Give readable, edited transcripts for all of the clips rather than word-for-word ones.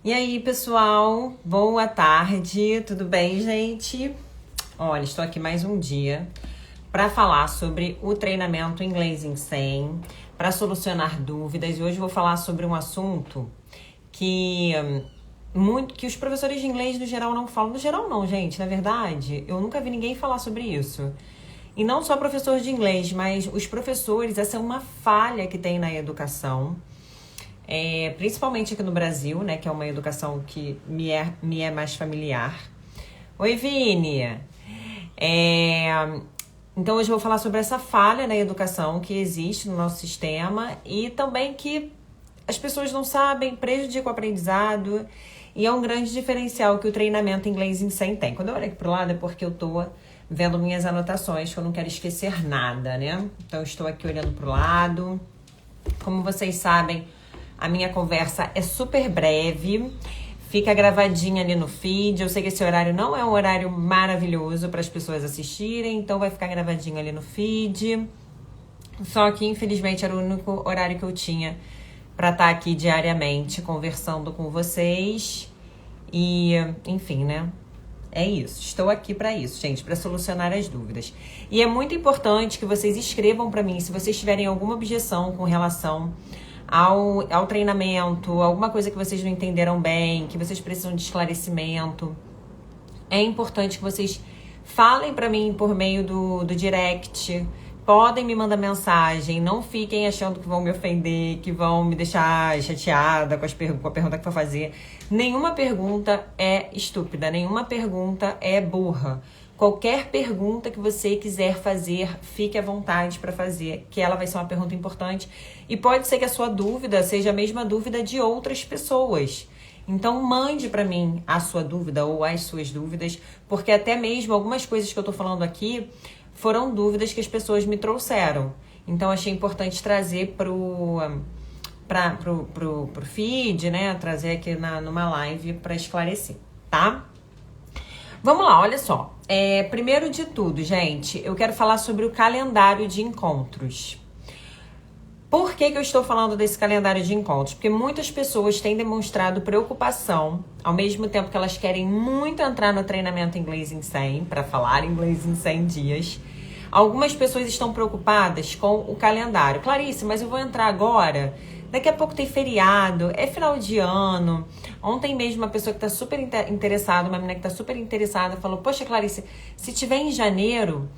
E aí, pessoal? Boa tarde, tudo bem, gente? Olha, estou aqui mais um dia para falar sobre o treinamento Inglês em 100, para solucionar dúvidas. E hoje eu vou falar sobre um assunto que que os professores de inglês no geral não falam. No geral não, gente, na verdade, eu nunca vi ninguém falar sobre isso. E não só professor de inglês, mas os professores, essa é uma falha que tem na educação. Principalmente aqui no Brasil, né, que é uma educação que me é mais familiar. Oi, Vini! Então hoje eu vou falar sobre essa falha na educação que existe no nosso sistema e também que as pessoas não sabem, prejudica o aprendizado e é um grande diferencial que o treinamento inglês em 100 tem. Quando eu olho aqui pro lado é porque eu tô vendo minhas anotações, que eu não quero esquecer nada, né? Então eu estou aqui olhando pro lado. Como vocês sabem, a minha conversa é super breve, fica gravadinha ali no feed. Eu sei que esse horário não é um horário maravilhoso para as pessoas assistirem, então vai ficar gravadinho ali no feed. Só que, infelizmente, era o único horário que eu tinha para estar aqui diariamente conversando com vocês. E, enfim, né? É isso. Estou aqui para isso, gente, para solucionar as dúvidas. E é muito importante que vocês escrevam para mim se vocês tiverem alguma objeção com relação ao treinamento, alguma coisa que vocês não entenderam bem, que vocês precisam de esclarecimento. É importante que vocês falem para mim por meio do direct. Podem me mandar mensagem, não fiquem achando que vão me ofender, que vão me deixar chateada com a pergunta que for fazer. Nenhuma pergunta é estúpida, nenhuma pergunta é burra. Qualquer pergunta que você quiser fazer, fique à vontade para fazer, que ela vai ser uma pergunta importante. E pode ser que a sua dúvida seja a mesma dúvida de outras pessoas. Então, mande para mim a sua dúvida ou as suas dúvidas, porque até mesmo algumas coisas que eu tô falando aqui foram dúvidas que as pessoas me trouxeram. Então, achei importante trazer pro feed, né? Trazer aqui numa live para esclarecer, tá? Vamos lá, olha só. Primeiro de tudo, gente, eu quero falar sobre o calendário de encontros. Por que eu estou falando desse calendário de encontros? Porque muitas pessoas têm demonstrado preocupação, ao mesmo tempo que elas querem muito entrar no treinamento inglês em 100, para falar inglês em 100 dias. Algumas pessoas estão preocupadas com o calendário. Clarice, mas eu vou entrar agora? Daqui a pouco tem feriado, é final de ano. Ontem mesmo uma pessoa que está super interessada, uma menina que está super interessada, falou, poxa, Clarice, se tiver em janeiro,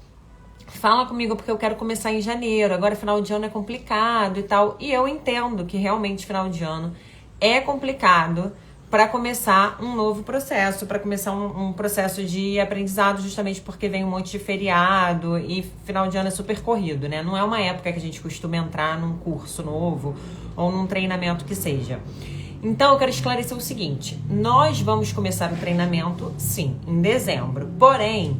fala comigo porque eu quero começar em janeiro. Agora final de ano é complicado e tal. E eu entendo que realmente final de ano é complicado para começar um novo processo, para começar um processo de aprendizado, justamente porque vem um monte de feriado e final de ano é super corrido, né? Não é uma época que a gente costuma entrar num curso novo ou num treinamento que seja. Então, eu quero esclarecer o seguinte. Nós vamos começar o treinamento, sim, em dezembro. Porém,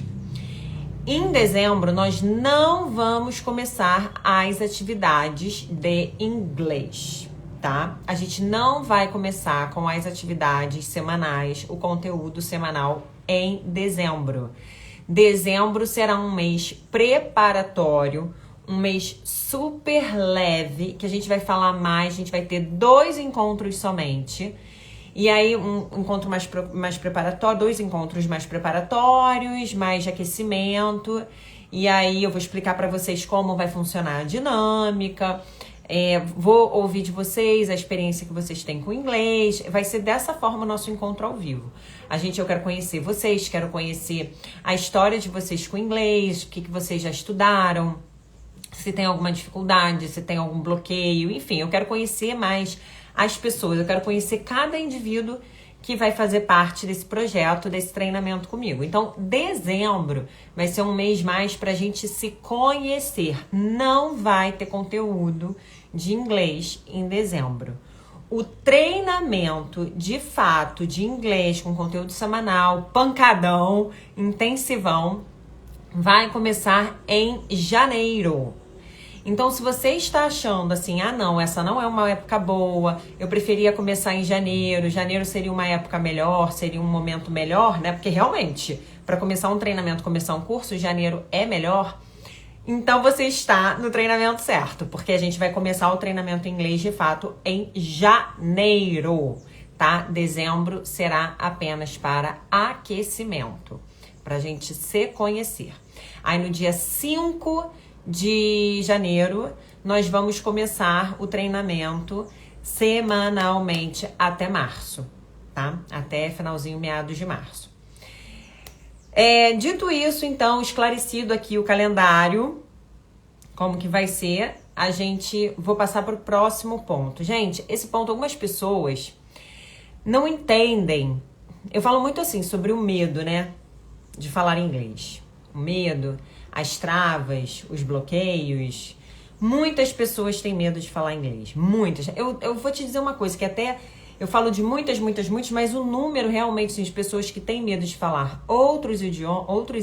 em dezembro, nós não vamos começar as atividades de inglês, tá? A gente não vai começar com as atividades semanais, o conteúdo semanal em dezembro. Dezembro será um mês preparatório, um mês super leve, que a gente vai falar mais, a gente vai ter 2 encontros somente. E aí, um encontro mais preparatório, 2 encontros mais preparatórios, mais de aquecimento. E aí, eu vou explicar para vocês como vai funcionar a dinâmica. Vou ouvir de vocês a experiência que vocês têm com o inglês. Vai ser dessa forma o nosso encontro ao vivo. Eu quero conhecer vocês, quero conhecer a história de vocês com o inglês, o que vocês já estudaram, se tem alguma dificuldade, se tem algum bloqueio, enfim, eu quero conhecer mais as pessoas, eu quero conhecer cada indivíduo que vai fazer parte desse projeto, desse treinamento comigo. Então, dezembro vai ser um mês mais pra gente se conhecer. Não vai ter conteúdo de inglês em dezembro. O treinamento, de fato, de inglês com conteúdo semanal, pancadão, intensivão, vai começar em janeiro. Então, se você está achando assim, não, essa não é uma época boa, eu preferia começar em janeiro, janeiro seria uma época melhor, seria um momento melhor, né? Porque realmente, para começar um treinamento, começar um curso, janeiro é melhor. Então, você está no treinamento certo, porque a gente vai começar o treinamento em inglês, de fato, em janeiro, tá? Dezembro será apenas para aquecimento, pra gente se conhecer. Aí no dia 5 de janeiro, nós vamos começar o treinamento semanalmente até março, tá? Até finalzinho, meados de março. Dito isso, então, esclarecido aqui o calendário, como que vai ser, vou passar para o próximo ponto. Gente, esse ponto, algumas pessoas não entendem. Eu falo muito assim sobre o medo, né? De falar inglês. O medo, as travas, os bloqueios. Muitas pessoas têm medo de falar inglês. Muitas. Eu vou te dizer uma coisa, que até eu falo de muitas, mas o número realmente de pessoas que têm medo de falar outros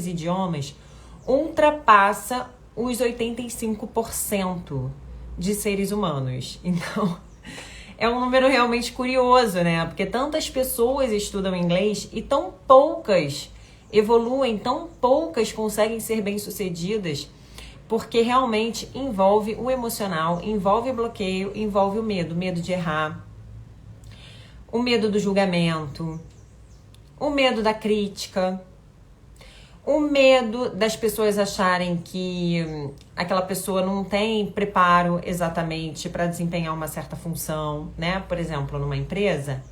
idiomas ultrapassa os 85% de seres humanos. Então, é um número realmente curioso, né? Porque tantas pessoas estudam inglês e tão poucas evoluem, tão poucas conseguem ser bem-sucedidas, porque realmente envolve o emocional, envolve o bloqueio, envolve o medo de errar, o medo do julgamento, o medo da crítica, o medo das pessoas acharem que aquela pessoa não tem preparo exatamente para desempenhar uma certa função, né? Por exemplo, numa empresa,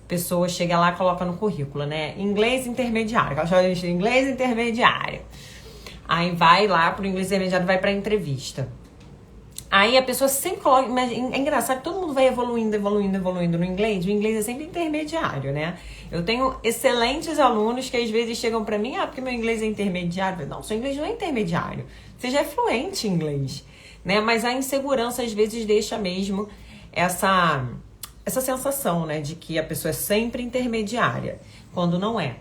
a pessoa chega lá e coloca no currículo, né? Inglês intermediário, ela chama de inglês intermediário. Aí vai lá pro inglês intermediário, vai pra entrevista. Aí a pessoa sempre coloca... É engraçado, todo mundo vai evoluindo no inglês. O inglês é sempre intermediário, né? Eu tenho excelentes alunos que às vezes chegam pra mim, porque meu inglês é intermediário. Não, seu inglês não é intermediário. Você já é fluente em inglês, né? Mas a insegurança às vezes deixa mesmo essa sensação, né? De que a pessoa é sempre intermediária, quando não é.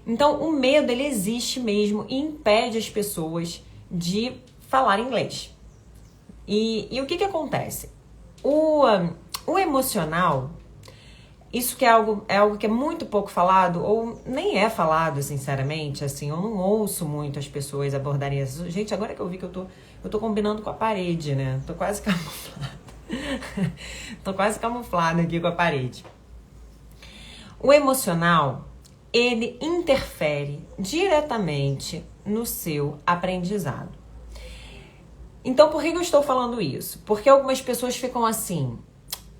Então, o medo, ele existe mesmo e impede as pessoas de falar inglês. E o que acontece? O emocional, isso que é algo que é muito pouco falado, ou nem é falado, sinceramente, assim, eu não ouço muito as pessoas abordarem isso. Gente, agora que eu vi que eu tô combinando com a parede, né? Tô quase camuflada. Tô quase camuflada aqui com a parede. O emocional, ele interfere diretamente no seu aprendizado. Então, por que eu estou falando isso? Porque algumas pessoas ficam assim: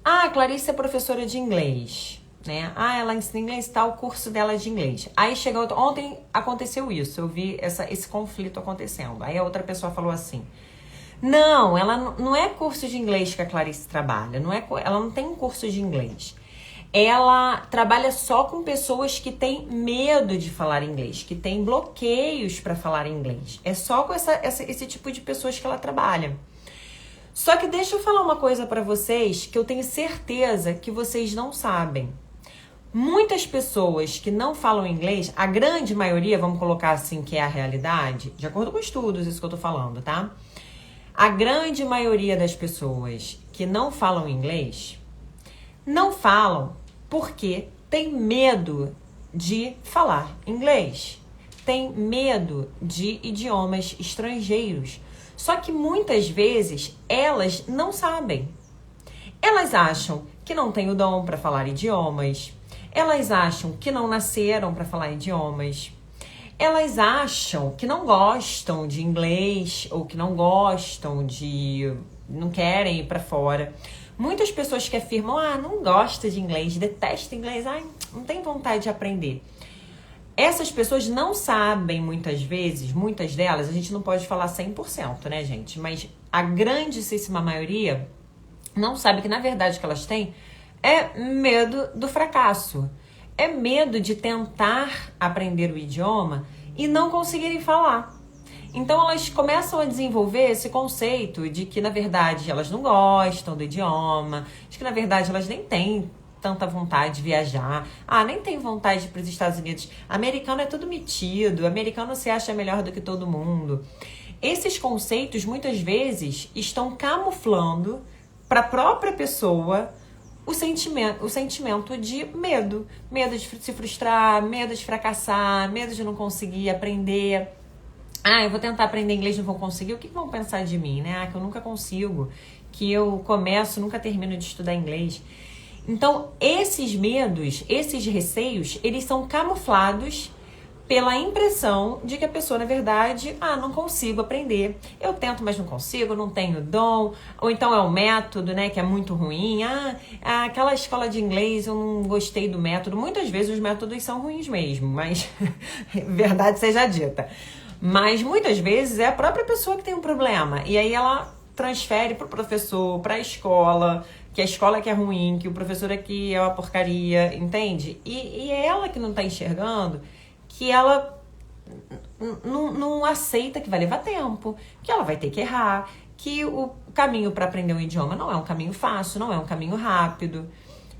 ah, a Clarice é professora de inglês, né? Ah, ela ensina inglês, tá, o curso dela é de inglês. Aí chega outro... Ontem aconteceu isso, eu vi esse conflito acontecendo. Aí a outra pessoa falou assim: não, ela não é curso de inglês que a Clarice trabalha, ela não tem um curso de inglês. Ela trabalha só com pessoas que têm medo de falar inglês, que têm bloqueios para falar inglês. É só com esse tipo de pessoas que ela trabalha. Só que deixa eu falar uma coisa para vocês que eu tenho certeza que vocês não sabem. Muitas pessoas que não falam inglês, a grande maioria, vamos colocar assim que é a realidade, de acordo com estudos, isso que eu tô falando, tá? A grande maioria das pessoas que não falam inglês, não falam porque tem medo de falar inglês, tem medo de idiomas estrangeiros. Só que muitas vezes elas não sabem. Elas acham que não têm o dom para falar idiomas, elas acham que não nasceram para falar idiomas, elas acham que não gostam de inglês ou que não querem ir para fora. Muitas pessoas que afirmam, não gosta de inglês, detesta inglês, não tem vontade de aprender. Essas pessoas não sabem muitas vezes, muitas delas, a gente não pode falar 100%, né, gente? Mas a grandíssima maioria não sabe que, na verdade, o que elas têm é medo do fracasso. É medo de tentar aprender o idioma e não conseguirem falar. Então, elas começam a desenvolver esse conceito de que, na verdade, elas não gostam do idioma, de que, na verdade, elas nem têm tanta vontade de viajar. Nem tem vontade de ir para os Estados Unidos. Americano é tudo metido, americano se acha melhor do que todo mundo. Esses conceitos, muitas vezes, estão camuflando para a própria pessoa o sentimento de medo. Medo de se frustrar, medo de fracassar, medo de não conseguir aprender. Eu vou tentar aprender inglês e não vou conseguir. O que vão pensar de mim, né? Que eu nunca consigo, que eu começo, nunca termino de estudar inglês. Então, esses medos, esses receios, eles são camuflados pela impressão de que a pessoa, na verdade, não consigo aprender. Eu tento, mas não consigo, não tenho dom. Ou então é o método, né, que é muito ruim. Aquela escola de inglês, eu não gostei do método. Muitas vezes os métodos são ruins mesmo, mas verdade seja dita. Mas muitas vezes é a própria pessoa que tem um problema. E aí ela transfere para o professor, para a escola, que a escola que é ruim, que o professor aqui é uma porcaria, entende? E é ela que não está enxergando que ela não aceita que vai levar tempo, que ela vai ter que errar, que o caminho para aprender um idioma não é um caminho fácil, não é um caminho rápido.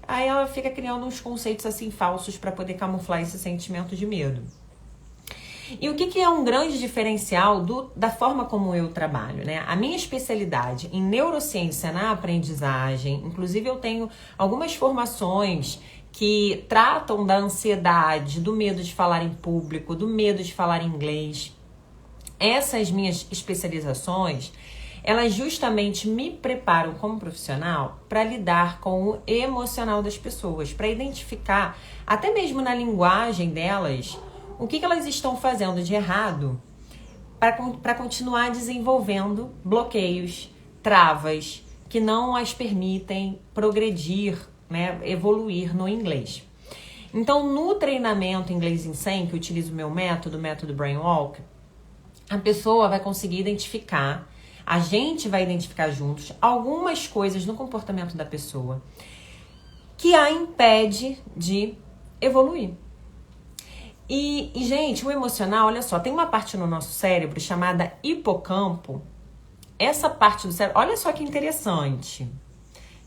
Aí ela fica criando uns conceitos assim falsos para poder camuflar esse sentimento de medo. E o que é um grande diferencial da forma como eu trabalho, né? A minha especialidade em neurociência na aprendizagem, inclusive eu tenho algumas formações que tratam da ansiedade, do medo de falar em público, do medo de falar inglês. Essas minhas especializações, elas justamente me preparam como profissional para lidar com o emocional das pessoas, para identificar, até mesmo na linguagem delas, o que elas estão fazendo de errado para continuar desenvolvendo bloqueios, travas, que não as permitem progredir, né, evoluir no inglês. Então, no treinamento Inglês em 100, que eu utilizo o meu método, o método Brainwalk, a pessoa vai conseguir identificar, a gente vai identificar juntos algumas coisas no comportamento da pessoa que a impede de evoluir. E, gente, o emocional, olha só, tem uma parte no nosso cérebro chamada hipocampo. Essa parte do cérebro, olha só que interessante.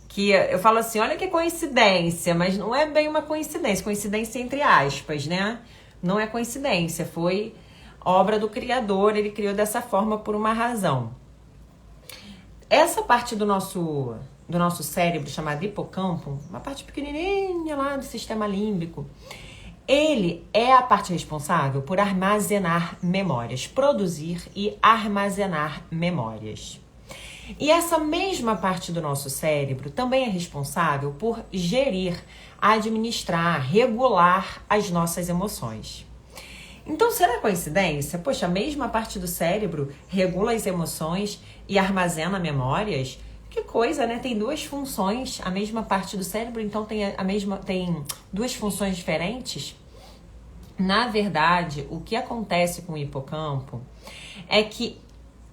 Que eu falo assim, olha que coincidência, mas não é bem uma coincidência. Coincidência entre aspas, né? Não é coincidência, foi obra do Criador, ele criou dessa forma por uma razão. Essa parte do nosso cérebro, chamada hipocampo, uma parte pequenininha lá do sistema límbico, ele é a parte responsável por armazenar memórias, produzir e armazenar memórias. E essa mesma parte do nosso cérebro também é responsável por gerir, administrar, regular as nossas emoções. Então, será coincidência? Poxa, a mesma parte do cérebro regula as emoções e armazena memórias? Que coisa, né? Tem duas funções, a mesma parte do cérebro, então tem duas funções diferentes? Na verdade, o que acontece com o hipocampo é que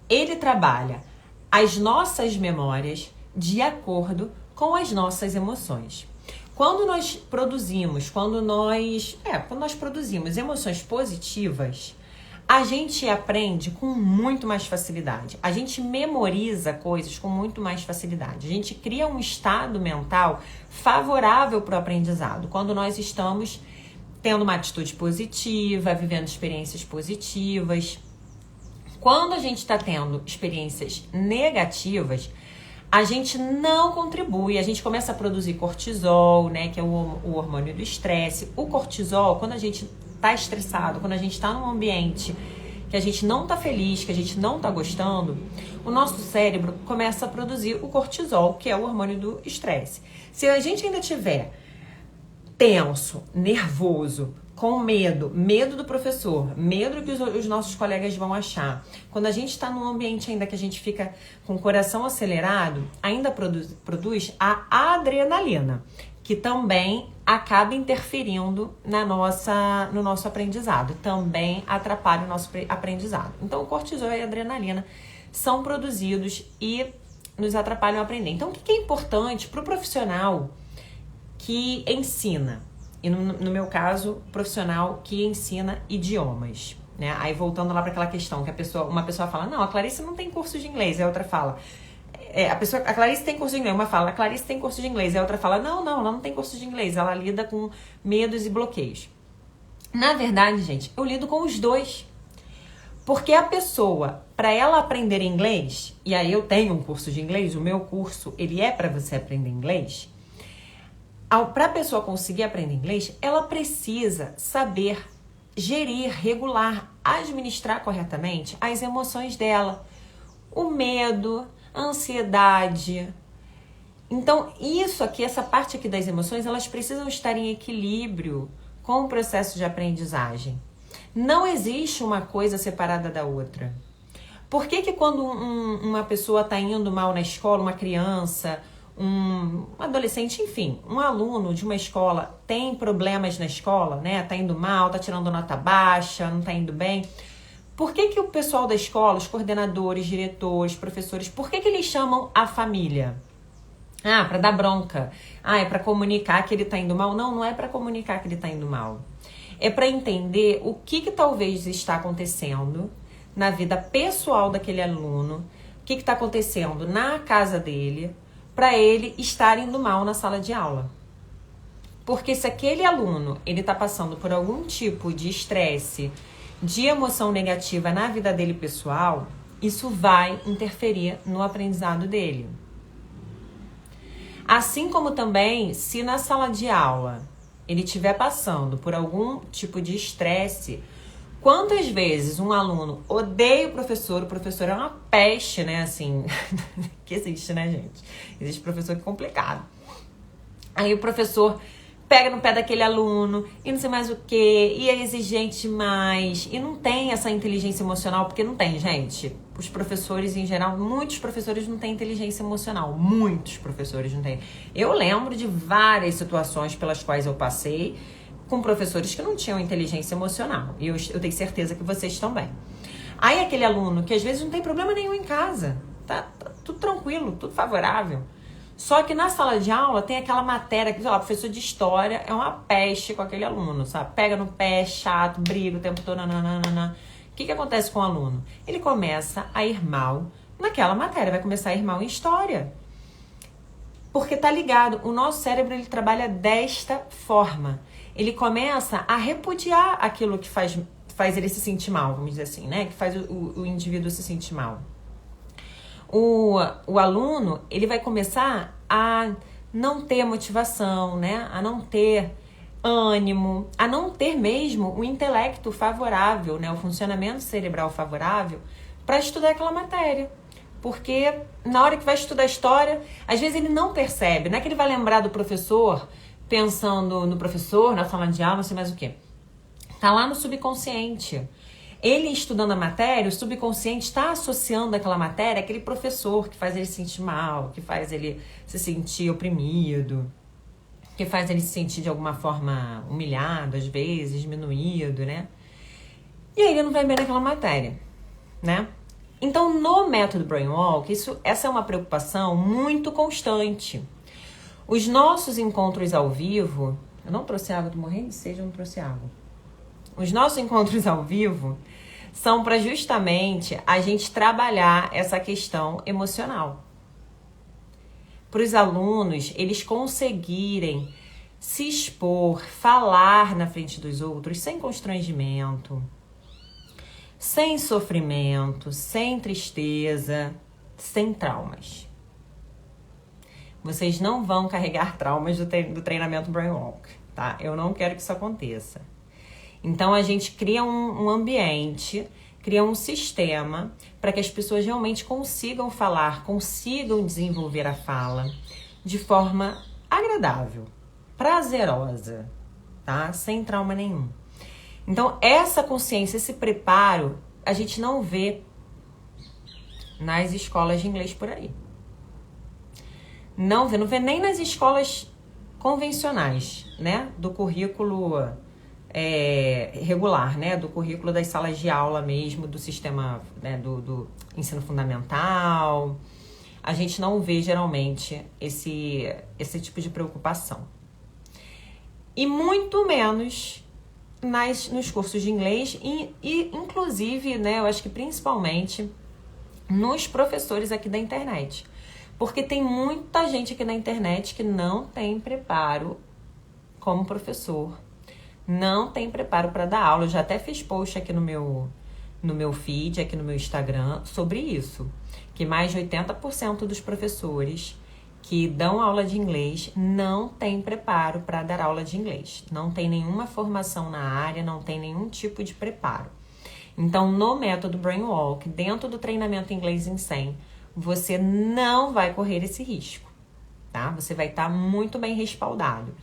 ele trabalha as nossas memórias de acordo com as nossas emoções. Quando nós produzimos emoções positivas, a gente aprende com muito mais facilidade. A gente memoriza coisas com muito mais facilidade. A gente cria um estado mental favorável para o aprendizado. Quando nós estamos tendo uma atitude positiva, vivendo experiências positivas. Quando a gente está tendo experiências negativas, a gente não contribui, a gente começa a produzir cortisol, né, que é o hormônio do estresse. O cortisol, quando a gente está estressado, quando a gente está num ambiente que a gente não está feliz, que a gente não está gostando, o nosso cérebro começa a produzir o cortisol, que é o hormônio do estresse. Se a gente ainda tiver tenso, nervoso, com medo do professor, medo do que os nossos colegas vão achar. Quando a gente está num ambiente ainda que a gente fica com o coração acelerado, ainda produz a adrenalina, que também acaba interferindo no nosso aprendizado, também atrapalha o nosso aprendizado. Então, o cortisol e a adrenalina são produzidos e nos atrapalham a aprender. Então, o que é importante para o profissional que ensina? E no meu caso, profissional que ensina idiomas, né? Aí voltando lá para aquela questão que uma pessoa fala, não, a Clarice não tem curso de inglês, e a outra fala, a Clarice tem curso de inglês, uma fala, a Clarice tem curso de inglês, e a outra fala, não, ela não tem curso de inglês, ela lida com medos e bloqueios. Na verdade, gente, eu lido com os dois. Porque a pessoa, para ela aprender inglês, e aí eu tenho um curso de inglês, o meu curso, ele é para você aprender inglês. Para a pessoa conseguir aprender inglês, ela precisa saber gerir, regular, administrar corretamente as emoções dela. O medo, a ansiedade. Então, isso aqui, essa parte aqui das emoções, elas precisam estar em equilíbrio com o processo de aprendizagem. Não existe uma coisa separada da outra. Por que que quando uma pessoa está indo mal na escola, uma criança, um adolescente, enfim, um aluno de uma escola tem problemas na escola, né? Tá indo mal, tá tirando nota baixa, não tá indo bem. Por que que o pessoal da escola, os coordenadores, diretores, professores, por que que eles chamam a família? Ah, para dar bronca. Ah, é para comunicar que ele tá indo mal? Não, não é para comunicar que ele tá indo mal. É para entender o que talvez está acontecendo na vida pessoal daquele aluno, o que está acontecendo na casa dele, para ele estar indo mal na sala de aula. Porque se aquele aluno ele está passando por algum tipo de estresse, de emoção negativa na vida dele pessoal, isso vai interferir no aprendizado dele. Assim como também, se na sala de aula ele estiver passando por algum tipo de estresse, quantas vezes um aluno odeia o professor é uma peste, né, assim, que existe, né, gente? Existe professor que é complicado. Aí o professor pega no pé daquele aluno e não sei mais o que, e é exigente demais, e não tem essa inteligência emocional, porque não tem, gente. Os professores em geral, muitos professores não têm inteligência emocional, muitos professores não têm. Eu lembro de várias situações pelas quais eu passei com professores que não tinham inteligência emocional, e eu tenho certeza que vocês também. Aí aquele aluno que às vezes não tem problema nenhum em casa, tá tudo tranquilo, tudo favorável. Só que na sala de aula tem aquela matéria que, sei lá, o professor de história é uma peste com aquele aluno, sabe? Pega no pé, chato, briga o tempo todo, nananana. O que acontece com o aluno? Ele começa a ir mal naquela matéria, vai começar a ir mal em história. Porque tá ligado, o nosso cérebro ele trabalha desta forma. Ele começa a repudiar aquilo que faz ele se sentir mal, vamos dizer assim, né? Que faz o indivíduo se sentir mal. O aluno, ele vai começar a não ter motivação, né? A não ter ânimo, a não ter mesmo o intelecto favorável, né? O funcionamento cerebral favorável para estudar aquela matéria. Porque na hora que vai estudar história, às vezes ele não percebe, não é que ele vai lembrar do professor pensando no professor, na sala de aula, não sei mais o quê. Tá lá no subconsciente. Ele estudando a matéria, o subconsciente está associando aquela matéria àquele professor que faz ele se sentir mal, que faz ele se sentir oprimido, que faz ele se sentir de alguma forma humilhado, às vezes, diminuído, né? E aí ele não vai bem naquela matéria, né? Então, no método Brainwalk, essa é uma preocupação muito constante. Os nossos encontros ao vivo... Eu não trouxe água, tô morrendo de sede, eu não trouxe água. Os nossos encontros ao vivo são para justamente a gente trabalhar essa questão emocional. Para os alunos, eles conseguirem se expor, falar na frente dos outros sem constrangimento, sem sofrimento, sem tristeza, sem traumas. Vocês não vão carregar traumas do treinamento Brainwalk, tá? Eu não quero que isso aconteça. Então, a gente cria um ambiente, cria um sistema para que as pessoas realmente consigam falar, consigam desenvolver a fala de forma agradável, prazerosa, tá? Sem trauma nenhum. Então, essa consciência, esse preparo, a gente não vê nas escolas de inglês por aí. Não vê nem nas escolas convencionais, né? Do currículo regular, né? Do currículo das salas de aula mesmo, do sistema, né? do ensino fundamental. A gente não vê, geralmente, esse tipo de preocupação. E muito menos nos cursos de inglês e inclusive, né? Eu acho que principalmente nos professores aqui da internet. Porque tem muita gente aqui na internet que não tem preparo como professor. Não tem preparo para dar aula. Eu já até fiz post aqui no meu feed, aqui no meu Instagram, sobre isso. Que mais de 80% dos professores que dão aula de inglês não tem preparo para dar aula de inglês. Não tem nenhuma formação na área, não tem nenhum tipo de preparo. Então, no método Brainwalk, dentro do treinamento Inglês em 100, você não vai correr esse risco. tá? Você vai estar muito bem respaldado.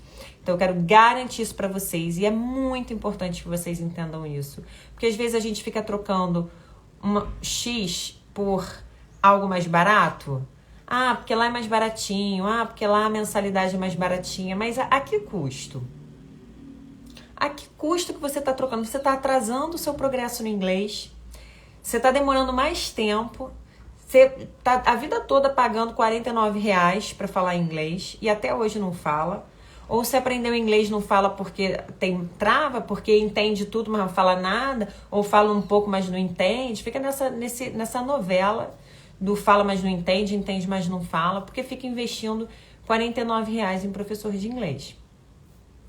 Então, eu quero garantir isso para vocês e é muito importante que vocês entendam isso. Porque às vezes a gente fica trocando uma X por algo mais barato. Ah, porque lá é mais baratinho. Ah, porque lá a mensalidade é mais baratinha. Mas a que custo? A que custo que você está trocando? Você está atrasando o seu progresso no inglês. Você está demorando mais tempo. Você tá a vida toda pagando R$ 49 para falar inglês e até hoje não fala. Ou você aprendeu inglês e não fala porque tem trava, porque entende tudo, mas não fala nada. Ou fala um pouco, mas não entende. Fica nessa novela do fala, mas não entende, entende, mas não fala. Porque fica investindo R$ 49 em professor de inglês.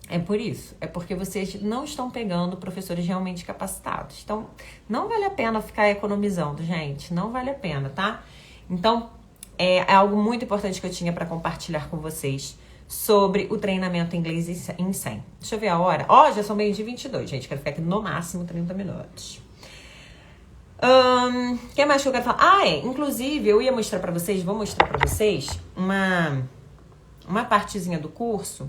É por isso. É porque vocês não estão pegando professores realmente capacitados. Então, não vale a pena ficar economizando, gente. Não vale a pena, tá? Então, é algo muito importante que eu tinha para compartilhar com vocês sobre o treinamento inglês em 100. Deixa eu ver a hora. Já são meio de 22, gente. Quero ficar aqui no máximo 30 minutos. O que mais que eu quero falar? Inclusive, eu ia mostrar pra vocês, vou mostrar pra vocês uma partezinha do curso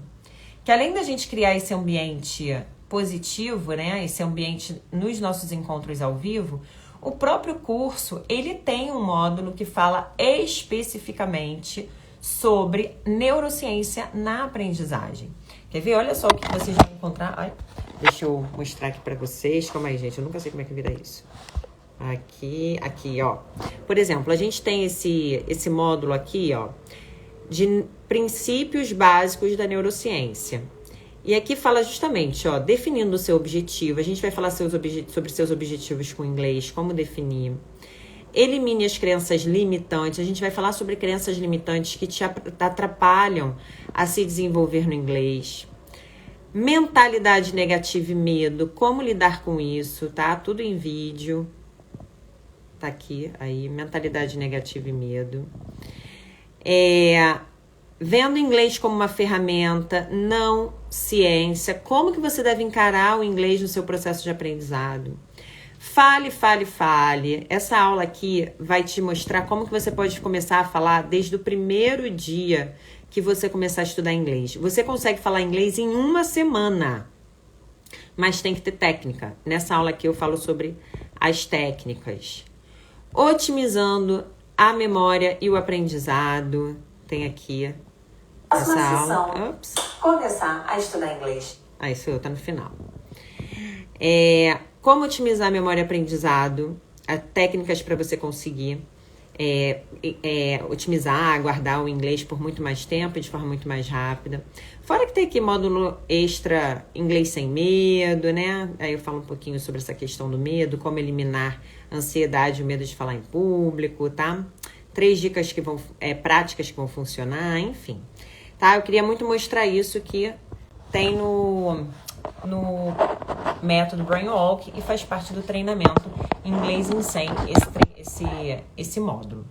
que além da gente criar esse ambiente positivo, né? Esse ambiente nos nossos encontros ao vivo, o próprio curso, ele tem um módulo que fala especificamente sobre neurociência na aprendizagem. Quer ver? Olha só o que vocês vão encontrar. Deixa eu mostrar aqui pra vocês. Calma aí, gente. Eu nunca sei como é que vira isso. Aqui, ó. Por exemplo, a gente tem esse módulo aqui, ó, de princípios básicos da neurociência. E aqui fala justamente, ó, definindo o seu objetivo. A gente vai falar sobre seus objetivos com o inglês, como definir. Elimine as crenças limitantes. A gente vai falar sobre crenças limitantes que te atrapalham a se desenvolver no inglês. Mentalidade negativa e medo. Como lidar com isso, tá? Tudo em vídeo. Tá aqui, aí. Mentalidade negativa e medo. Vendo o inglês como uma ferramenta, não ciência. Como que você deve encarar o inglês no seu processo de aprendizado? Fale. Essa aula aqui vai te mostrar como que você pode começar a falar desde o primeiro dia que você começar a estudar inglês. Você consegue falar inglês em 1 semana, mas tem que ter técnica. Nessa aula aqui eu falo sobre as técnicas. Otimizando a memória e o aprendizado. Tem aqui essa aula. Começar a estudar inglês. Isso tá no final. Como otimizar a memória e aprendizado, técnicas para você conseguir otimizar, guardar o inglês por muito mais tempo e de forma muito mais rápida. Fora que tem aqui módulo extra inglês sem medo, né? Aí eu falo um pouquinho sobre essa questão do medo, como eliminar a ansiedade e o medo de falar em público, tá? 3 dicas que práticas que vão funcionar, enfim. Tá? Eu queria muito mostrar isso que tem no método Brainwalk e faz parte do treinamento Inglês em 100, esse módulo.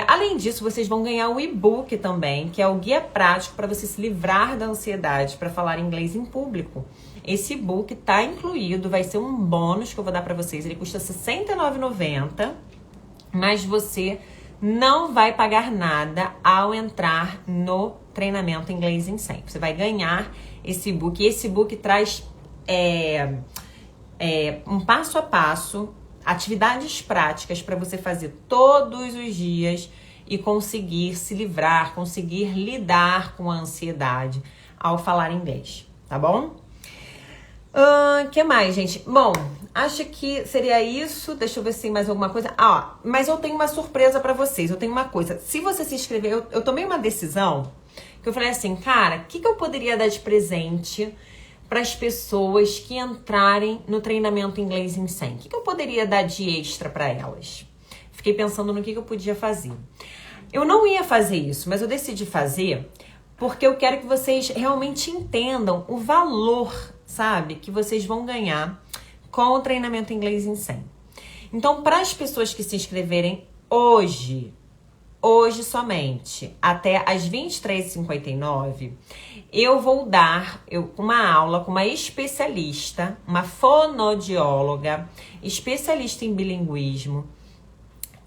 Além disso, vocês vão ganhar o e-book também, que é o guia prático para você se livrar da ansiedade para falar inglês em público. Esse e-book tá incluído, vai ser um bônus que eu vou dar para vocês. Ele custa R$ 69,90, mas você não vai pagar nada ao entrar no treinamento Inglês em 100. Você vai ganhar esse e-book. E esse e-book traz um passo a passo, atividades práticas para você fazer todos os dias e conseguir se livrar, conseguir lidar com a ansiedade ao falar inglês, tá bom? Que mais, gente? Bom, acho que seria isso. Deixa eu ver se tem mais alguma coisa. Mas eu tenho uma surpresa pra vocês. Eu tenho uma coisa. Se você se inscrever, eu tomei uma decisão que eu falei assim, cara, o que eu poderia dar de presente para as pessoas que entrarem no treinamento Inglês em 100? O que eu poderia dar de extra para elas? Fiquei pensando no que eu podia fazer. Eu não ia fazer isso, mas eu decidi fazer porque eu quero que vocês realmente entendam o valor, sabe, que vocês vão ganhar com o treinamento Inglês em 100. Então, para as pessoas que se inscreverem hoje somente, até às 23h59, eu vou dar uma aula com uma especialista, uma fonoaudióloga, especialista em bilinguismo,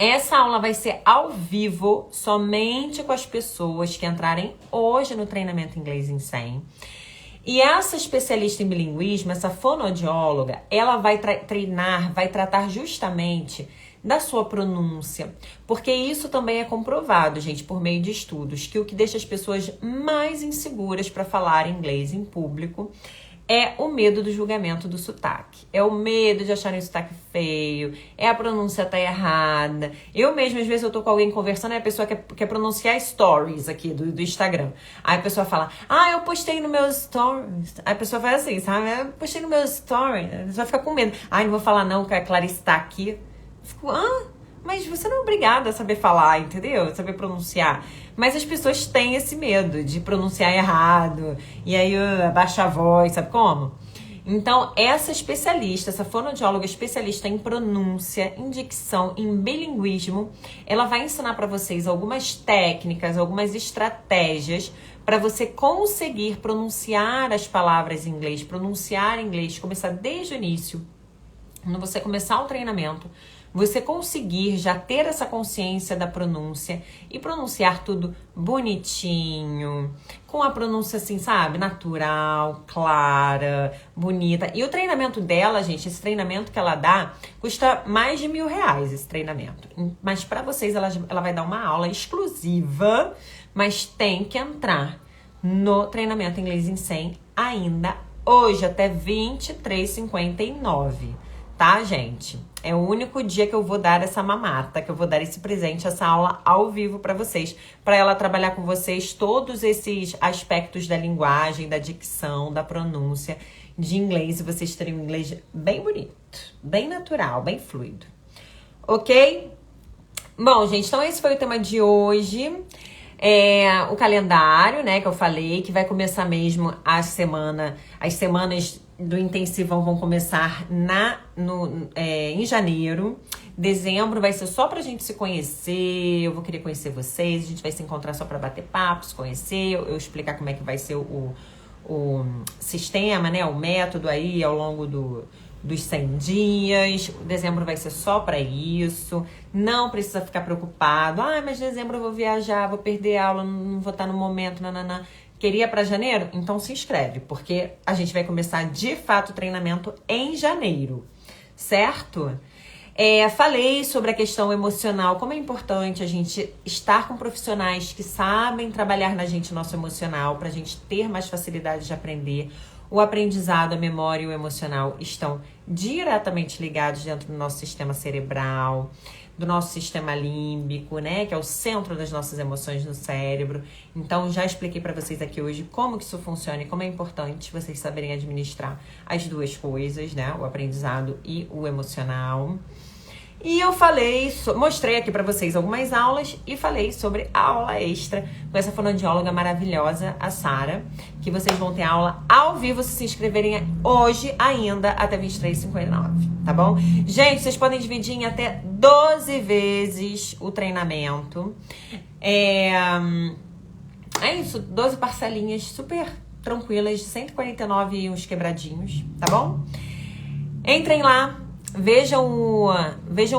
Essa aula vai ser ao vivo, somente com as pessoas que entrarem hoje no treinamento Inglês em 100. E essa especialista em bilinguismo, essa fonoaudióloga, ela vai treinar, vai tratar justamente da sua pronúncia, porque isso também é comprovado, gente, por meio de estudos, que o que deixa as pessoas mais inseguras para falar inglês em público é o medo do julgamento do sotaque. É o medo de acharem o sotaque feio, é a pronúncia tá errada. Eu mesma, às vezes, eu tô com alguém conversando e a pessoa quer pronunciar stories aqui do Instagram. Aí a pessoa fala, eu postei no meu stories. Aí a pessoa faz assim, sabe? Eu postei no meu stories. A pessoa fica com medo. Não vou falar não, que a Clarice tá aqui. Eu fico, mas você não é obrigada a saber falar, entendeu? Saber pronunciar. Mas as pessoas têm esse medo de pronunciar errado. E aí abaixa a voz, sabe como? Então, essa especialista, essa fonoaudióloga especialista em pronúncia, em dicção, em bilinguismo, ela vai ensinar para vocês algumas técnicas, algumas estratégias para você conseguir pronunciar as palavras em inglês, pronunciar em inglês, começar desde o início. Quando você começar o treinamento, você conseguir já ter essa consciência da pronúncia e pronunciar tudo bonitinho, com a pronúncia assim, sabe, natural, clara, bonita. E o treinamento dela, gente, esse treinamento que ela dá, custa mais de R$1.000 esse treinamento. Mas para vocês, ela vai dar uma aula exclusiva, mas tem que entrar no treinamento Inglês em 100 ainda hoje, até 23h59. Tá, gente? É o único dia que eu vou dar essa mamata, que eu vou dar esse presente, essa aula ao vivo para vocês, para ela trabalhar com vocês todos esses aspectos da linguagem, da dicção, da pronúncia de inglês, e vocês terem um inglês bem bonito, bem natural, bem fluido. Ok? Bom, gente, então esse foi o tema de hoje. O calendário, né, que eu falei, que vai começar mesmo as semanas do intensivão vão começar em janeiro. Dezembro vai ser só pra gente se conhecer, eu vou querer conhecer vocês, a gente vai se encontrar só pra bater papo, se conhecer, eu explicar como é que vai ser o sistema, né, o método aí ao longo dos 100 dias. Dezembro vai ser só pra isso. Não precisa ficar preocupado. Mas dezembro eu vou viajar, vou perder aula, não vou estar no momento, nananã. Queria para janeiro? Então se inscreve, porque a gente vai começar de fato o treinamento em janeiro, certo? Falei sobre a questão emocional, como é importante a gente estar com profissionais que sabem trabalhar na gente, nosso emocional, para a gente ter mais facilidade de aprender. O aprendizado, a memória e o emocional estão diretamente ligados dentro do nosso sistema cerebral, do nosso sistema límbico, né, que é o centro das nossas emoções no cérebro. Então, já expliquei para vocês aqui hoje como que isso funciona e como é importante vocês saberem administrar as duas coisas, né, o aprendizado e o emocional. E eu mostrei aqui pra vocês algumas aulas e falei sobre a aula extra com essa fonoaudióloga maravilhosa, a Sara, que vocês vão ter aula ao vivo se inscreverem hoje ainda até 23h59, tá bom? Gente, vocês podem dividir em até 12 vezes o treinamento. É isso, 12 parcelinhas super tranquilas, de 149 e uns quebradinhos, tá bom? Entrem lá. Vejam o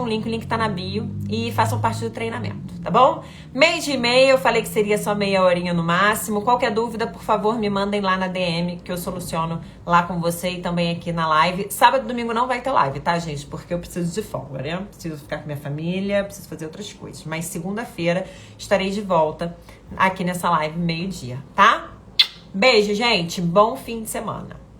link, o link tá na bio e façam parte do treinamento, tá bom? Mês e meio, eu falei que seria só meia horinha no máximo. Qualquer dúvida, por favor, me mandem lá na DM que eu soluciono lá com você e também aqui na live. Sábado e domingo não vai ter live, tá, gente? Porque eu preciso de folga, né? Preciso ficar com minha família, preciso fazer outras coisas. Mas segunda-feira estarei de volta aqui nessa live meio-dia, tá? Beijo, gente. Bom fim de semana.